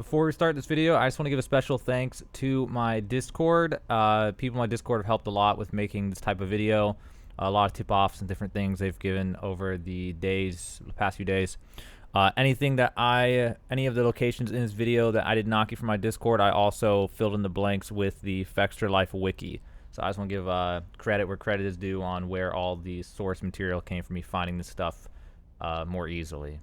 Before we start this video, I just want to give a special thanks to my Discord. People in my Discord have helped a lot with making this type of video. A lot of tip-offs and different things they've given over the past few days. Any of the locations in this video that I did not get from my Discord, I also filled in the blanks with the Dexter Life Wiki. So I just want to give credit where credit is due on where all the source material came from me finding this stuff more easily.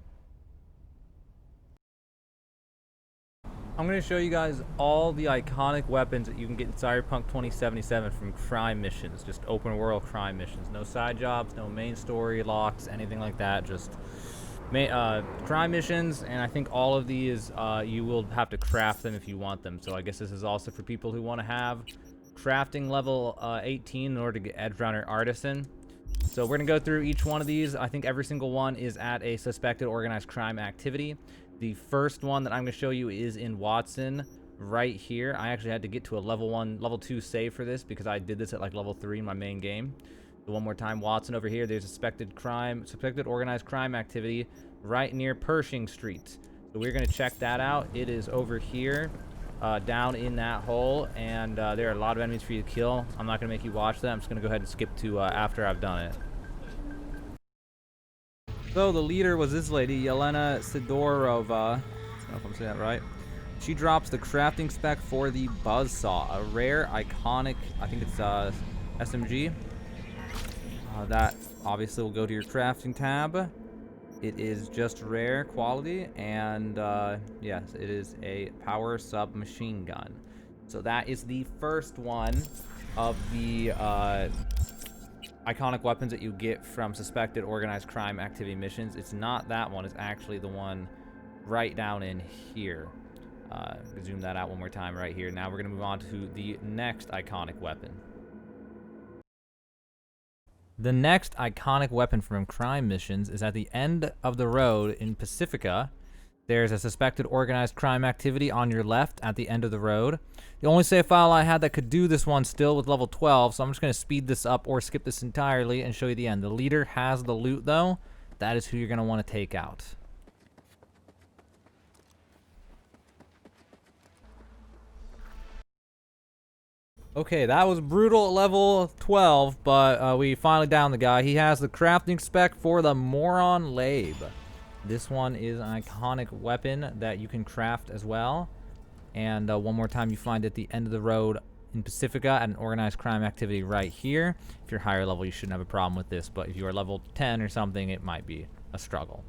I'm going to show you guys all the iconic weapons that you can get in Cyberpunk 2077 from crime missions, just open world crime missions. No side jobs, no main story locks, anything like that, just crime missions. And I think all of these you will have to craft them if you want them. So I guess this is also for people who want to have crafting level 18 in order to get Edge Runner Artisan. So we're going to go through each one of these. I think every single one is at a suspected organized crime activity. The first one that I'm going to show you is in Watson, right here. I actually had to get to a level 2 save for this because I did this at like level 3 in my main game. So one more time, Watson over here. There's a suspected organized crime activity right near Pershing Street. So we're going to check that out. It is over here, down in that hole, and there are a lot of enemies for you to kill. I'm not going to make you watch that. I'm just going to go ahead and skip to after I've done it. So the leader was this lady, Yelena Sidorova. I don't know if I'm saying that right. She drops the crafting spec for the Buzzsaw, a rare, iconic, I think it's SMG. That obviously will go to your crafting tab. It is just rare quality, and yes, it is a power submachine gun. So that is the first one of the iconic weapons that you get from suspected organized crime activity missions. It's not that one. It's actually the one right down in here. Zoom that out one more time right here. Now we're going to move on to the next iconic weapon. The next iconic weapon from crime missions is at the end of the road in Pacifica. There's a suspected organized crime activity on your left at the end of the road. The only save file I had that could do this one still was level 12, so I'm just going to speed this up or skip this entirely and show you the end. The leader has the loot, though. That is who you're going to want to take out. Okay, that was brutal at level 12, but we finally downed the guy. He has the crafting spec for the Moron Labe. This one is an iconic weapon that you can craft as well. And one more time, you find it at the end of the road in Pacifica at an organized crime activity right here. If you're higher level, you shouldn't have a problem with this, but if you are level 10 or something, it might be a struggle.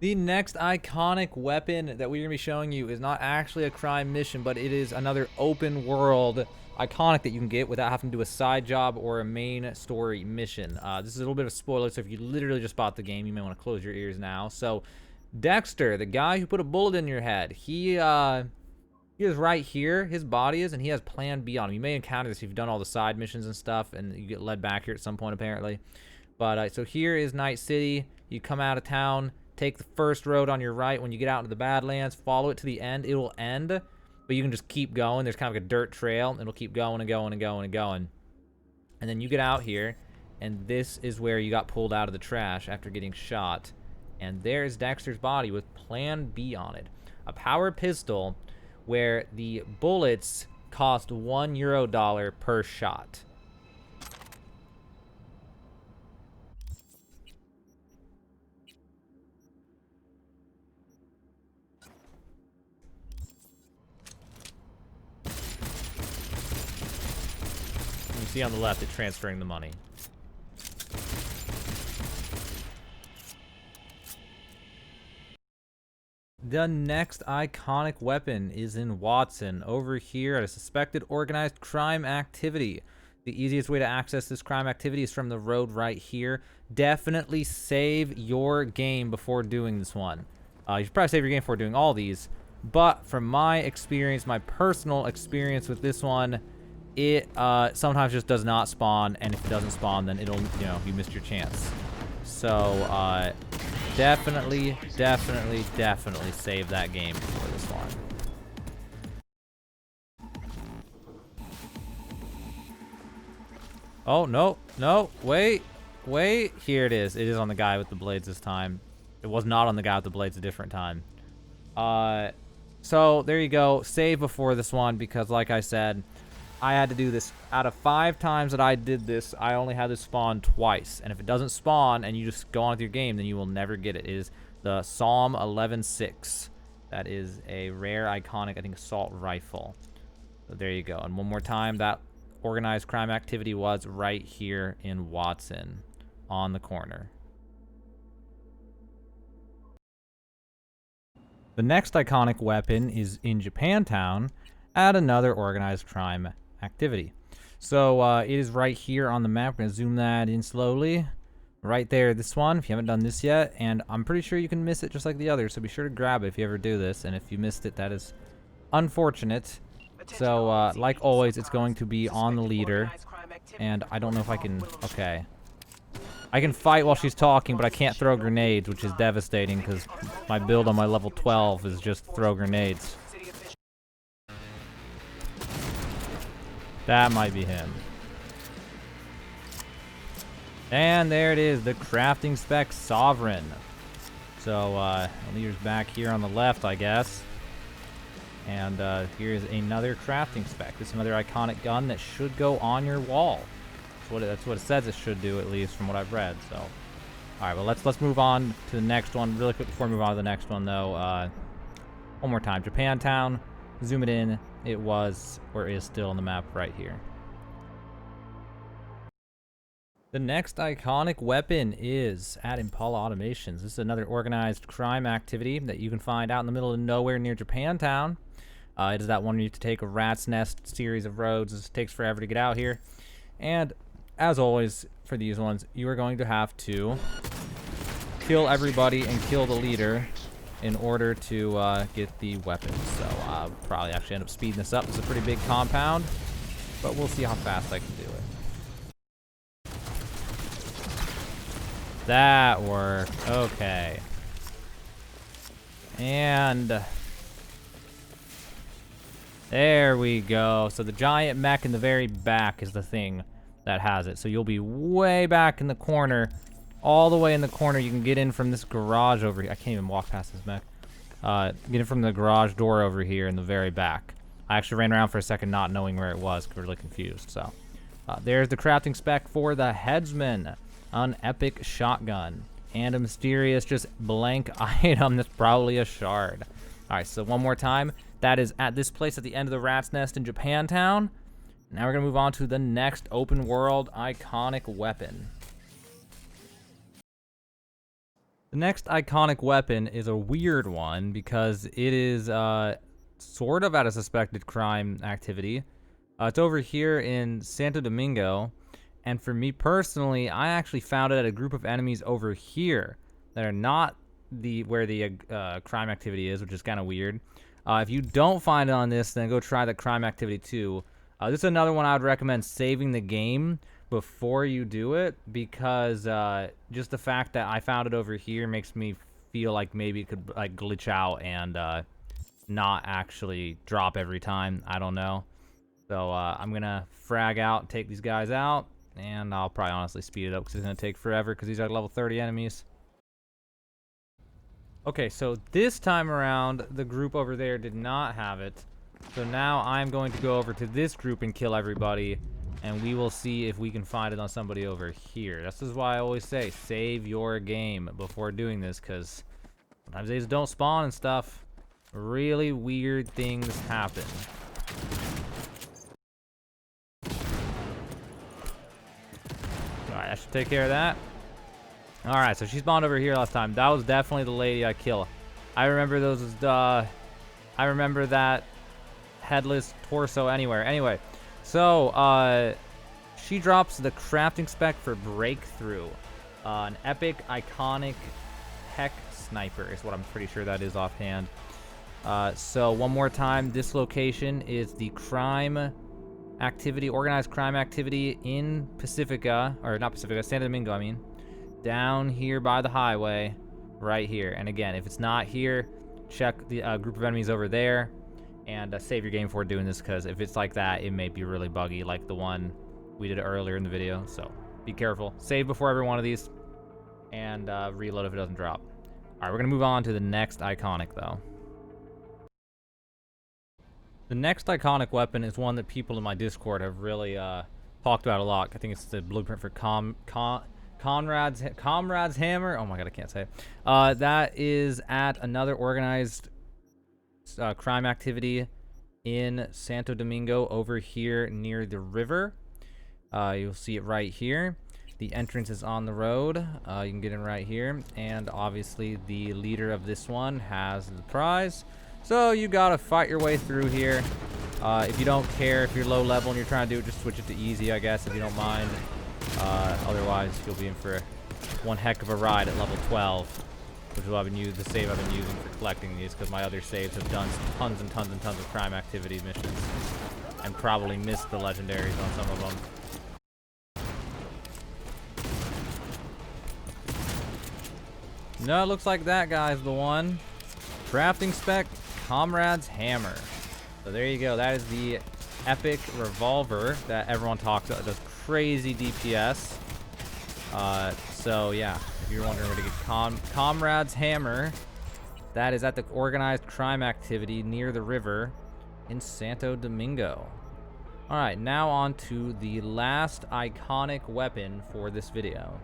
The next iconic weapon that we're going to be showing you is not actually a crime mission, but it is another open world iconic that you can get without having to do a side job or a main story mission. This is a little bit of a spoiler, so if you literally just bought the game, you may want to close your ears now. So Dexter, the guy who put a bullet in your head, he is right here. His body is, and he has Plan B on him. You may encounter this if you've done all the side missions and stuff, and you get led back here at some point, apparently. But so here is Night City. You come out of town, take the first road on your right. When you get out into the Badlands, follow it to the end. It will end, but you can just keep going. There's kind of like a dirt trail. It'll keep going and going and going and going. And then you get out here, and this is where you got pulled out of the trash after getting shot. And there's Dexter's body with Plan B on it. A power pistol where the bullets cost $1 per shot. You see on the left, it's transferring the money. The next iconic weapon is in Watson, over here at a suspected organized crime activity. The easiest way to access this crime activity is from the road right here. Definitely save your game before doing this one. You should probably save your game before doing all these, but from my experience, my personal experience with this one, it sometimes just does not spawn, and if it doesn't spawn, then it'll, you missed your chance. So, definitely save that game before this one. Oh, no, wait. Here it is. It is on the guy with the blades this time. It was not on the guy with the blades a different time. So there you go. Save before this one because, like I said, I had to do this. Out of 5 times that I did this, I only had this spawn twice. And if it doesn't spawn and you just go on with your game, then you will never get it. It is the Psalm 11.6. That is a rare, iconic, I think, assault rifle. So there you go. And one more time, that organized crime activity was right here in Watson on the corner. The next iconic weapon is in Japantown at another organized crime activity. So it is right here on the map. We're going to zoom that in slowly. Right there, this one, if you haven't done this yet. And I'm pretty sure you can miss it just like the others, so be sure to grab it if you ever do this. And if you missed it, that is unfortunate. So, like always, it's going to be on the leader. And I don't know if I can... Okay. I can fight while she's talking, but I can't throw grenades, which is devastating because my build on my level 12 is just throw grenades. That might be him. And there it is, the crafting spec Sovereign. So, the leader's back here on the left, I guess. And here's another crafting spec. This is another iconic gun that should go on your wall. That's what it says it should do, at least from what I've read. So, all right, well let's move on to the next one really quick before we move on to the next one, though. One more time, Japantown. Zoom it in. It was or is still on the map right here. The next iconic weapon is at Impala Automations. This is another organized crime activity that you can find out in the middle of nowhere near Japantown. It is that one where you have to take a rat's nest series of roads. It takes forever to get out here. And as always, for these ones, you are going to have to kill everybody and kill the leader in order to get the weapons. So I'll probably actually end up speeding this up. It's a pretty big compound, but we'll see how fast I can do it. That worked. Okay. And there we go. So the giant mech in the very back is the thing that has it. So you'll be way back in the corner, all the way in the corner. You can get in from this garage over here. I can't even walk past this mech. Get in from the garage door over here in the very back. I actually ran around for a second not knowing where it was because we were really confused. So there's the crafting spec for the headsman, an epic shotgun, and a mysterious just blank item that's probably a shard. All right, so one more time. That is at this place at the end of the rat's nest in Japantown. Now we're going to move on to the next open world iconic weapon. The next iconic weapon is a weird one because it is sort of at a suspected crime activity. It's over here in Santo Domingo, and for me personally, I actually found it at a group of enemies over here that are not where the crime activity is, which is kind of weird. If you don't find it on this, then go try the crime activity 2. This is another one I would recommend saving the game before you do it, because just the fact that I found it over here makes me feel like maybe it could like glitch out and not actually drop every time. I don't know. So I'm gonna frag out and take these guys out, and I'll probably honestly speed it up because it's gonna take forever because these are level 30 enemies. Okay, so this time around, the group over there did not have it. So now I'm going to go over to this group and kill everybody, and we will see if we can find it on somebody over here. This is why I always say, save your game before doing this, because sometimes they just don't spawn and stuff. Really weird things happen. Alright, I should take care of that. Alright, so she spawned over here last time. That was definitely the lady I killed. I remember those as, I remember that headless torso anywhere. Anyway, so, she drops the crafting spec for Breakthrough. An epic, iconic heck sniper is what I'm pretty sure that is offhand. So, one more time, this location is the crime activity, organized crime activity in Pacifica, or not Pacifica, Santo Domingo, I mean. Down here by the highway, right here. And again, if it's not here, check the group of enemies over there, and save your game before doing this, because if it's like that, it may be really buggy, like the one we did earlier in the video. So be careful. Save before every one of these, and reload if it doesn't drop. All right, we're gonna move on to the next iconic though. The next iconic weapon is one that people in my Discord have really talked about a lot. I think it's the blueprint for Comrades Hammer. Oh my god, I can't say it. That is at another organized crime activity in Santo Domingo over here near the river. You'll see it right here. The entrance is on the road. You can get in right here. And obviously the leader of this one has the prize. So you gotta fight your way through here. If you don't care, if you're low level and you're trying to do it, just switch it to easy, I guess, if you don't mind. Otherwise, you'll be in for one heck of a ride at level 12, which is what the save I've been using for collecting these, because my other saves have done tons and tons and tons of crime activity missions, and probably missed the legendaries on some of them. No, it looks like that guy's the one. Crafting spec, Comrades Hammer. So there you go. That is the epic revolver that everyone talks about. It does crazy DPS. So yeah, if you're wondering where to get Comrades Hammer, that is at the organized crime activity near the river in Santo Domingo. All right, now on to the last iconic weapon for this video.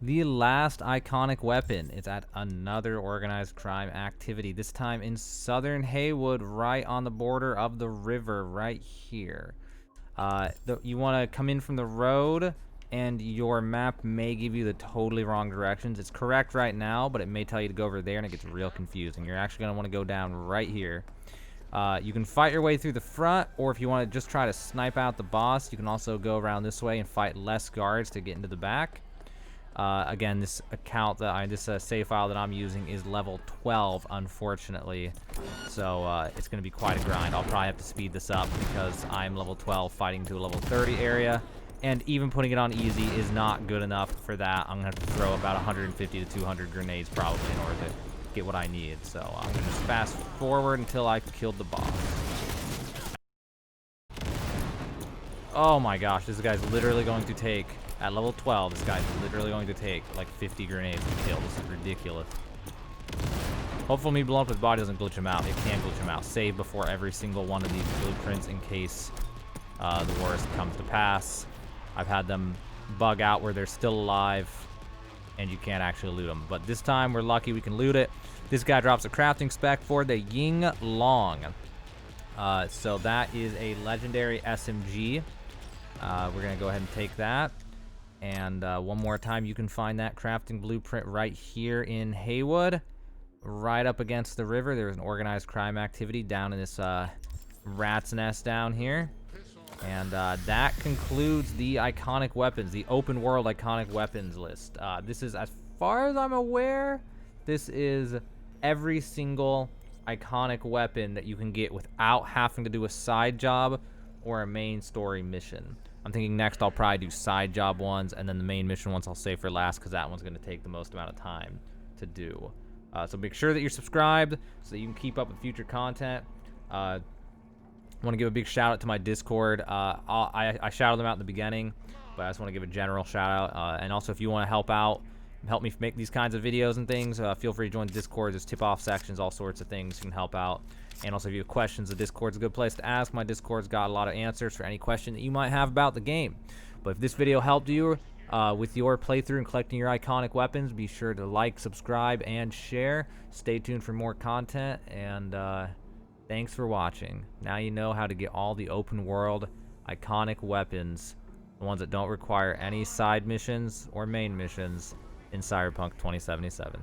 The last iconic weapon is at another organized crime activity, this time in southern Haywood, right on the border of the river, right here. You want to come in from the road, and your map may give you the totally wrong directions. It's correct right now, but it may tell you to go over there, and it gets real confusing. You're actually going to want to go down right here. You can fight your way through the front, or if you want to just try to snipe out the boss, you can also go around this way and fight less guards to get into the back. Again, this save file that I'm using is level 12, unfortunately. So it's going to be quite a grind. I'll probably have to speed this up because I'm level 12 fighting to a level 30 area. And even putting it on easy is not good enough for that. I'm going to have to throw about 150 to 200 grenades probably in order to get what I need. So I'm going to just fast forward until I've killed the boss. Oh my gosh, this guy's literally going to take... At level 12, this guy's literally going to take like 50 grenades to kill. This is ridiculous. Hopefully me blowing up his body doesn't glitch him out. It can glitch him out. Save before every single one of these blueprints in case the worst comes to pass. I've had them bug out where they're still alive and you can't actually loot them. But this time we're lucky we can loot it. This guy drops a crafting spec for the Yinglong. So that is a legendary SMG. We're going to go ahead and take that. And one more time, you can find that crafting blueprint right here in Haywood, right up against the river. There's an organized crime activity down in this rat's nest down here. And that concludes the iconic weapons, the open world iconic weapons list. This is, as far as I'm aware, this is every single iconic weapon that you can get without having to do a side job or a main story mission. I'm thinking next I'll probably do side job ones, and then the main mission ones I'll save for last, because that one's going to take the most amount of time to do. So make sure that you're subscribed so that you can keep up with future content. I want to give a big shout out to my Discord. I shouted them out in the beginning, but I just want to give a general shout out. And also, if you want to help out, help me make these kinds of videos and things, feel free to join the Discord. There's tip-off sections, all sorts of things you can help out. And also, if you have questions, the Discord's a good place to ask. My Discord's got a lot of answers for any question that you might have about the game. But if this video helped you with your playthrough and collecting your iconic weapons, be sure to like, subscribe, and share. Stay tuned for more content, and thanks for watching. Now you know how to get all the open world iconic weapons, the ones that don't require any side missions or main missions in Cyberpunk 2077.